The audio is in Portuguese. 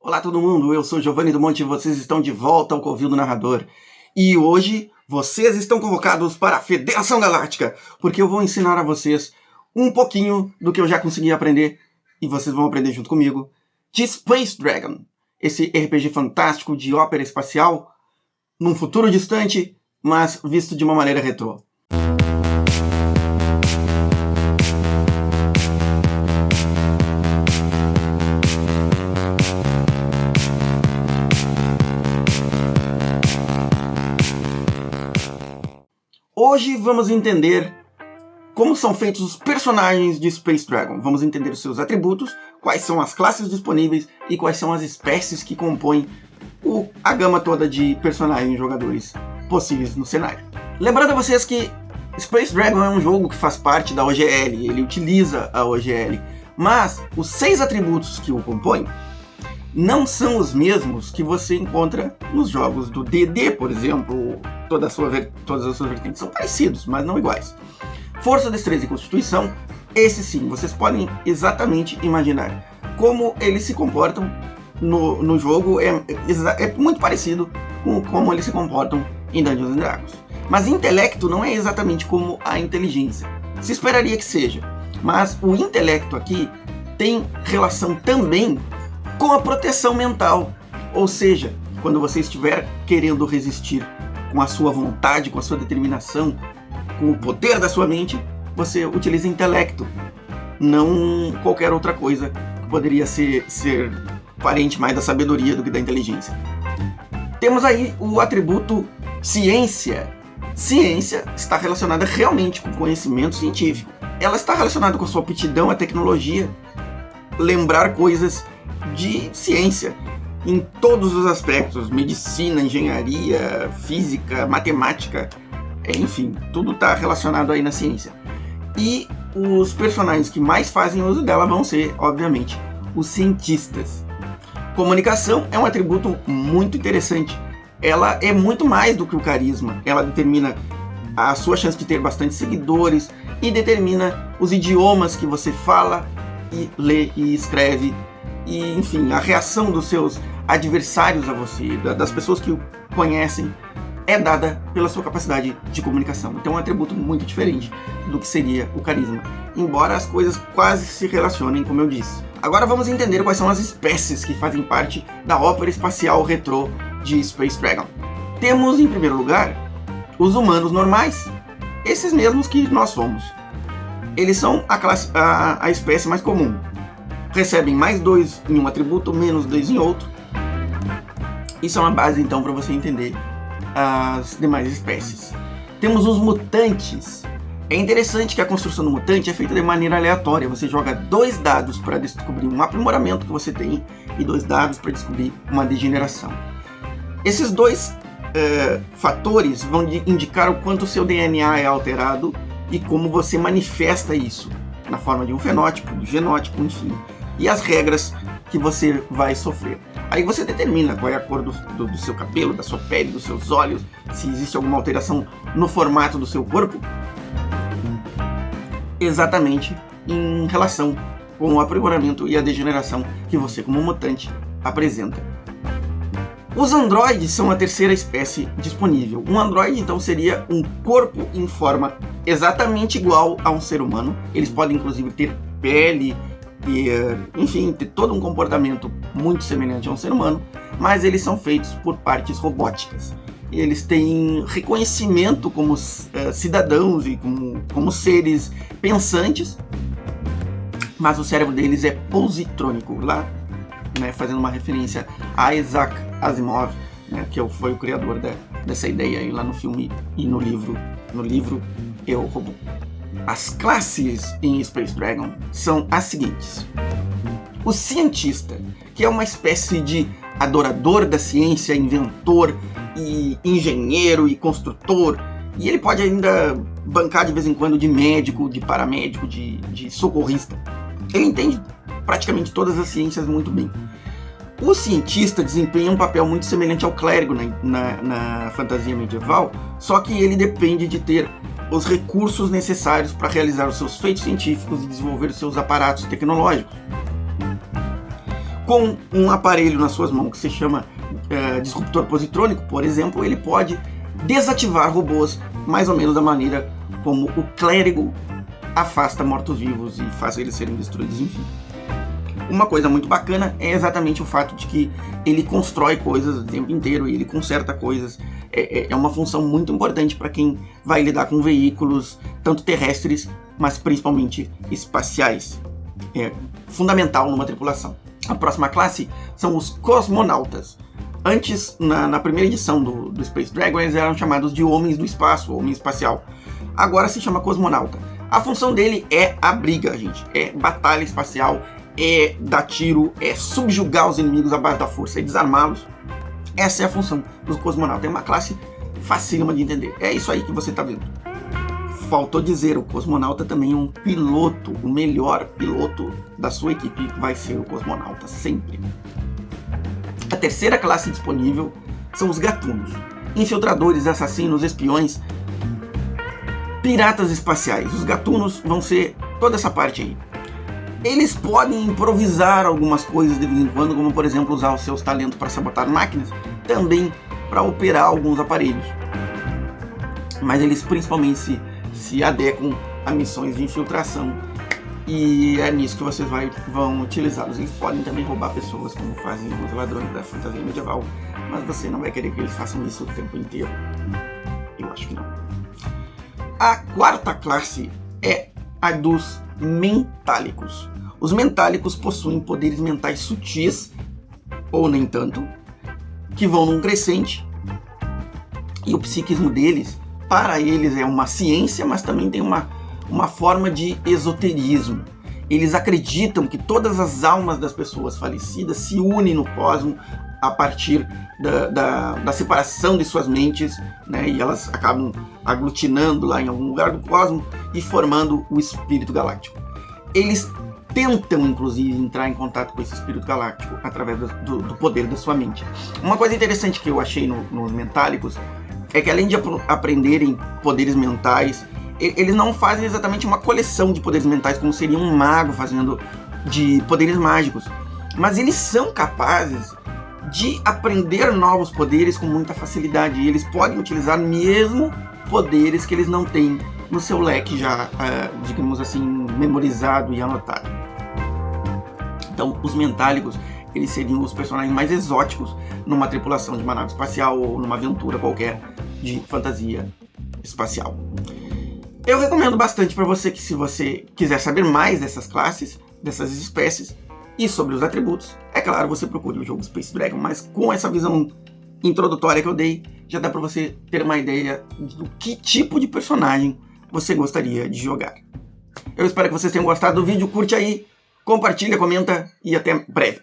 Olá todo mundo, eu sou Giovanni do Monte e vocês estão de volta ao Covil do Narrador. E hoje vocês estão convocados para a Federação Galáctica, porque eu vou ensinar a vocês um pouquinho do que eu já consegui aprender, e vocês vão aprender junto comigo, de Space Dragon, esse RPG fantástico de ópera espacial, num futuro distante, mas visto de uma maneira retrô. Hoje vamos entender como são feitos os personagens de Space Dragon. Vamos entender os seus atributos, quais são as classes disponíveis e quais são as espécies que compõem a gama toda de personagens e jogadores possíveis no cenário. Lembrando a vocês que Space Dragon é um jogo que faz parte da OGL, ele utiliza a OGL, mas os 6 atributos que o compõem não são os mesmos que você encontra nos jogos do D&D, por exemplo. Todas as suas vertentes são parecidos, mas não iguais. Força, destreza e constituição, esses sim, vocês podem exatamente imaginar como eles se comportam no jogo. É muito parecido com como eles se comportam em Dungeons & Dragons. Mas intelecto não é exatamente como a inteligência. Se esperaria que seja, mas o intelecto aqui tem relação também com a proteção mental. Ou seja, quando você estiver querendo resistir com a sua vontade, com a sua determinação, com o poder da sua mente, você utiliza intelecto, não qualquer outra coisa que poderia ser parente mais da sabedoria do que da inteligência. Temos aí o atributo ciência. Ciência está relacionada realmente com conhecimento científico. Ela está relacionada com a sua aptidão à tecnologia, lembrar coisas de ciência em todos os aspectos: medicina, engenharia, física, matemática, enfim, tudo está relacionado aí na ciência. E os personagens que mais fazem uso dela vão ser, obviamente, os cientistas. Comunicação é um atributo muito interessante. Ela é muito mais do que o carisma. Ela determina a sua chance de ter bastante seguidores e determina os idiomas que você fala e lê e escreve. E, enfim, a reação dos seus adversários a você, das pessoas que o conhecem, é dada pela sua capacidade de comunicação. Então é um atributo muito diferente do que seria o carisma, embora as coisas quase se relacionem, como eu disse. Agora vamos entender quais são as espécies que fazem parte da ópera espacial retrô de Space Dragon. Temos, em primeiro lugar, os humanos normais, esses mesmos que nós somos. Eles são a espécie mais comum. Recebem mais 2 em um atributo, menos 2 em outro. Isso é uma base, então, para você entender as demais espécies. Temos os mutantes. É interessante que a construção do mutante é feita de maneira aleatória. Você joga 2 dados para descobrir um aprimoramento que você tem e 2 dados para descobrir uma degeneração. Esses 2 fatores vão indicar o quanto o seu DNA é alterado e como você manifesta isso na forma de um fenótipo, de genótipo, enfim, e as regras que você vai sofrer. Aí você determina qual é a cor do seu cabelo, da sua pele, dos seus olhos, se existe alguma alteração no formato do seu corpo, exatamente em relação com o aprimoramento e a degeneração que você, como mutante, apresenta. Os androides são a terceira espécie disponível. Um androide, então, seria um corpo em forma exatamente igual a um ser humano. Eles podem, inclusive, ter pele, enfim, ter todo um comportamento muito semelhante a um ser humano, mas eles são feitos por partes robóticas. Eles têm reconhecimento como cidadãos e como seres pensantes, mas o cérebro deles é positrônico, lá, né, fazendo uma referência a Isaac Asimov, né, que foi o criador dessa ideia aí lá no filme e no livro Eu, Robô. As classes em Space Dragon são as seguintes. O cientista, que é uma espécie de adorador da ciência, inventor e engenheiro e construtor, e ele pode ainda bancar de vez em quando de médico, de paramédico, de socorrista. Ele entende praticamente todas as ciências muito bem. O cientista desempenha um papel muito semelhante ao clérigo na fantasia medieval, só que ele depende de ter os recursos necessários para realizar os seus feitos científicos e desenvolver os seus aparatos tecnológicos. com um aparelho nas suas mãos que se chama disruptor positrônico, por exemplo, ele pode desativar robôs mais ou menos da maneira como o clérigo afasta mortos-vivos e faz eles serem destruídos, enfim. Uma coisa muito bacana é exatamente o fato de que ele constrói coisas o tempo inteiro e ele conserta coisas. É uma função muito importante para quem vai lidar com veículos, tanto terrestres, mas principalmente espaciais. É fundamental numa tripulação. A próxima classe são os cosmonautas. Antes, na primeira edição do Space Dragon, eles eram chamados de homens do espaço, homem espacial. Agora se chama cosmonauta. A função dele é a briga, gente. É batalha espacial, é dar tiro, é subjugar os inimigos à base da força, é desarmá-los. Essa é a função do cosmonauta. É uma classe facílima de entender. É isso aí que você está vendo. Faltou dizer, o cosmonauta também é um piloto. O melhor piloto da sua equipe vai ser o cosmonauta, sempre. A terceira classe disponível são os gatunos. Infiltradores, assassinos, espiões, piratas espaciais. Os gatunos vão ser toda essa parte aí. Eles podem improvisar algumas coisas de vez em quando, como por exemplo usar os seus talentos para sabotar máquinas, também para operar alguns aparelhos. Mas eles principalmente se adequam a missões de infiltração, e é nisso que vocês vão utilizá-los. Eles podem também roubar pessoas, como fazem os ladrões da fantasia medieval, mas você não vai querer que eles façam isso o tempo inteiro. Eu acho que não. A quarta classe é a dos mentálicos. Os mentálicos possuem poderes mentais sutis, ou nem tanto, que vão num crescente, e o psiquismo deles, para eles, é uma ciência, mas também tem uma forma de esoterismo. Eles acreditam que todas as almas das pessoas falecidas se unem no cosmos a partir da separação de suas mentes, né? E elas acabam aglutinando lá em algum lugar do cosmos e formando o espírito galáctico. Eles tentam, inclusive, entrar em contato com esse espírito galáctico através do poder da sua mente. Uma coisa interessante que eu achei nos mentálicos é que, além de aprenderem poderes mentais, eles não fazem exatamente uma coleção de poderes mentais como seria um mago fazendo de poderes mágicos, mas eles são capazes de aprender novos poderes com muita facilidade, e eles podem utilizar mesmo poderes que eles não têm no seu leque já, digamos assim, memorizado e anotado. Então, os mentálicos, eles seriam os personagens mais exóticos numa tripulação de uma nave espacial ou numa aventura qualquer de fantasia espacial. Eu recomendo bastante para você que, se você quiser saber mais dessas classes, dessas espécies e sobre os atributos, é claro, você procure o jogo Space Dragon, mas com essa visão introdutória que eu dei, já dá para você ter uma ideia do que tipo de personagem você gostaria de jogar. Eu espero que vocês tenham gostado do vídeo, curte aí, compartilha, comenta e até breve.